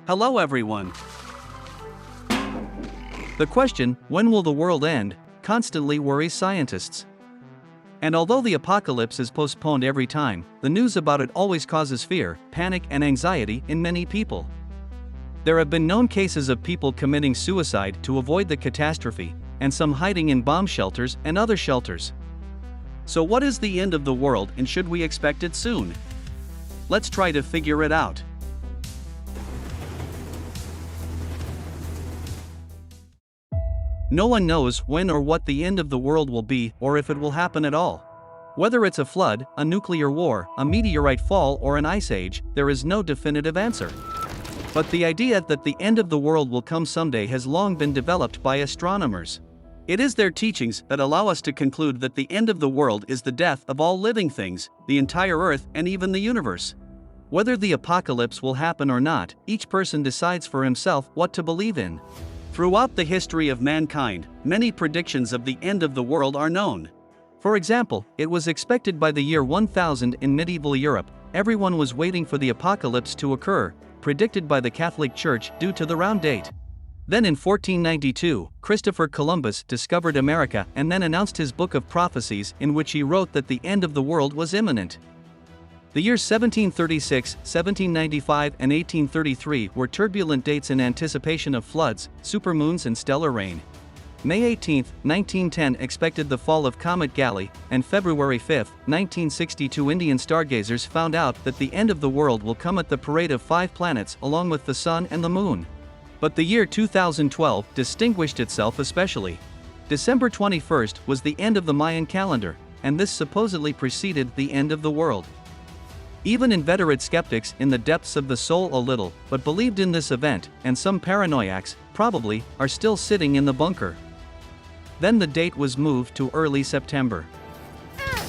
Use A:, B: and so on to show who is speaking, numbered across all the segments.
A: Hello everyone. The question, when will the world end, constantly worries scientists. And although the apocalypse is postponed every time, the news about it always causes fear, panic and anxiety in many people. There have been known cases of people committing suicide to avoid the catastrophe, and some hiding in bomb shelters and other shelters. So what is the end of the world and should we expect it soon? Let's try to figure it out. No one knows when or what the end of the world will be or if it will happen at all. Whether it's a flood, a nuclear war, a meteorite fall or an ice age, there is no definitive answer. But the idea that the end of the world will come someday has long been developed by astronomers. It is their teachings that allow us to conclude that the end of the world is the death of all living things, the entire Earth and even the universe. Whether the apocalypse will happen or not, each person decides for himself what to believe in. Throughout the history of mankind, many predictions of the end of the world are known. For example, it was expected by the year 1000 in medieval Europe. Everyone was waiting for the apocalypse to occur, predicted by the Catholic Church due to the round date. Then in 1492, Christopher Columbus discovered America and then announced his book of prophecies in which he wrote that the end of the world was imminent. The years 1736, 1795 and 1833 were turbulent dates in anticipation of floods, supermoons and stellar rain. May 18, 1910 expected the fall of Comet Galley, and February 5, 1962 Indian stargazers found out that the end of the world will come at the parade of 5 planets along with the Sun and the Moon. But the year 2012 distinguished itself especially. December 21 was the end of the Mayan calendar, and this supposedly preceded the end of the world. Even inveterate skeptics in the depths of the soul a little, but believed in this event, and some paranoiacs, probably, are still sitting in the bunker. Then the date was moved to early September.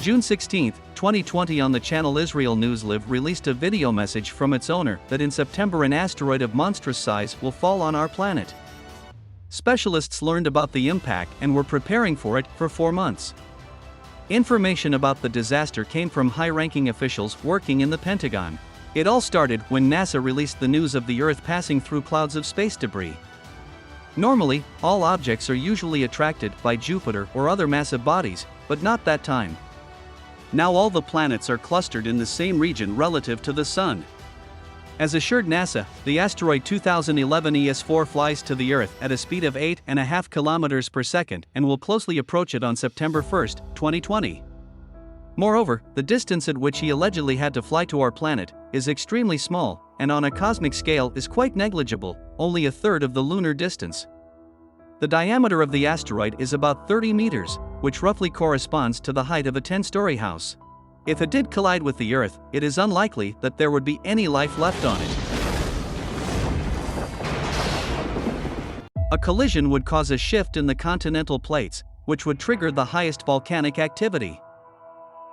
A: June 16, 2020 on the channel Israel News Live released a video message from its owner that in September an asteroid of monstrous size will fall on our planet. Specialists learned about the impact and were preparing for it for 4 months. Information about the disaster came from high-ranking officials working in the Pentagon. It all started when NASA released the news of the Earth passing through clouds of space debris. Normally, all objects are usually attracted by Jupiter or other massive bodies, but not that time. Now all the planets are clustered in the same region relative to the Sun. As assured NASA, the asteroid 2011 ES4 flies to the Earth at a speed of 8.5 kilometers per second and will closely approach it on September 1, 2020. Moreover, the distance at which he allegedly had to fly to our planet is extremely small, and on a cosmic scale is quite negligible, only a third of the lunar distance. The diameter of the asteroid is about 30 meters, which roughly corresponds to the height of a 10-story house. If it did collide with the Earth, it is unlikely that there would be any life left on it. A collision would cause a shift in the continental plates, which would trigger the highest volcanic activity.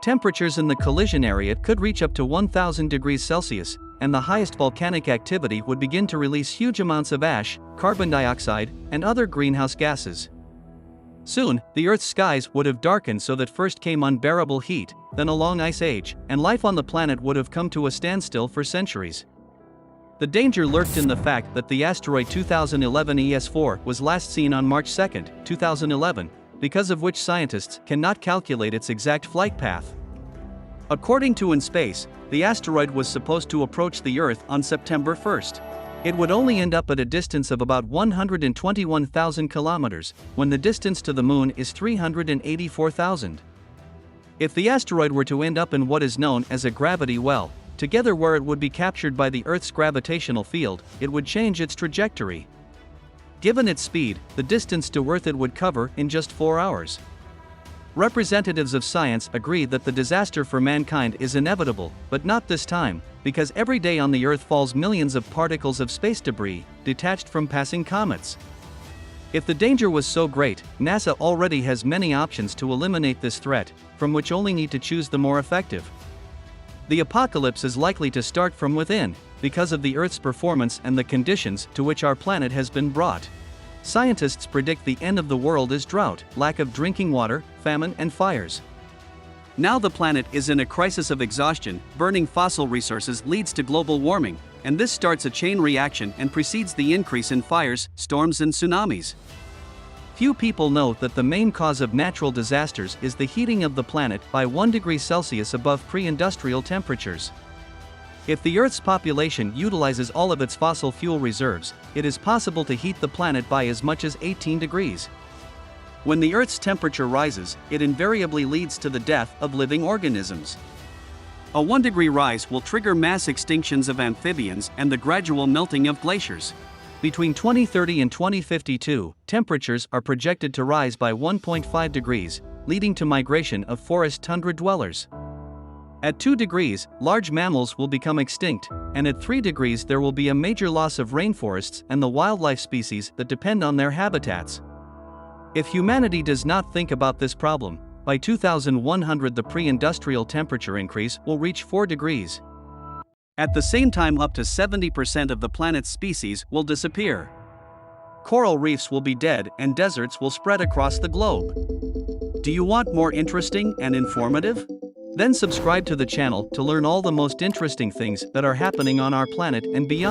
A: Temperatures in the collision area could reach up to 1000 degrees Celsius, and the highest volcanic activity would begin to release huge amounts of ash, carbon dioxide, and other greenhouse gases. Soon, the Earth's skies would have darkened so that first came unbearable heat, then a long ice age, and life on the planet would have come to a standstill for centuries. The danger lurked in the fact that the asteroid 2011 ES4 was last seen on March 2, 2011, because of which scientists cannot calculate its exact flight path. According to InSpace, the asteroid was supposed to approach the Earth on September 1. It would only end up at a distance of about 121,000 kilometers, when the distance to the Moon is 384,000. If the asteroid were to end up in what is known as a gravity well, together where it would be captured by the Earth's gravitational field, it would change its trajectory. Given its speed, the distance to Earth it would cover in just 4 hours. Representatives of science agree that the disaster for mankind is inevitable, but not this time, because every day on the Earth falls millions of particles of space debris, detached from passing comets. If the danger was so great, NASA already has many options to eliminate this threat, from which only need to choose the more effective. The apocalypse is likely to start from within, because of the Earth's performance and the conditions to which our planet has been brought. Scientists predict the end of the world is drought, lack of drinking water, famine and fires. Now the planet is in a crisis of exhaustion. Burning fossil resources leads to global warming, and this starts a chain reaction and precedes the increase in fires, storms, and tsunamis. Few people know that the main cause of natural disasters is the heating of the planet by 1 degree Celsius above pre-industrial temperatures. If the Earth's population utilizes all of its fossil fuel reserves, it is possible to heat the planet by as much as 18 degrees. When the Earth's temperature rises, it invariably leads to the death of living organisms. A 1 degree rise will trigger mass extinctions of amphibians and the gradual melting of glaciers. Between 2030 and 2052, temperatures are projected to rise by 1.5 degrees, leading to migration of forest tundra dwellers. At 2 degrees, large mammals will become extinct, and at 3 degrees there will be a major loss of rainforests and the wildlife species that depend on their habitats. If humanity does not think about this problem, by 2100 the pre-industrial temperature increase will reach 4 degrees. At the same time, up to 70% of the planet's species will disappear. Coral reefs will be dead and deserts will spread across the globe. Do you want more interesting and informative? Then subscribe to the channel to learn all the most interesting things that are happening on our planet and beyond.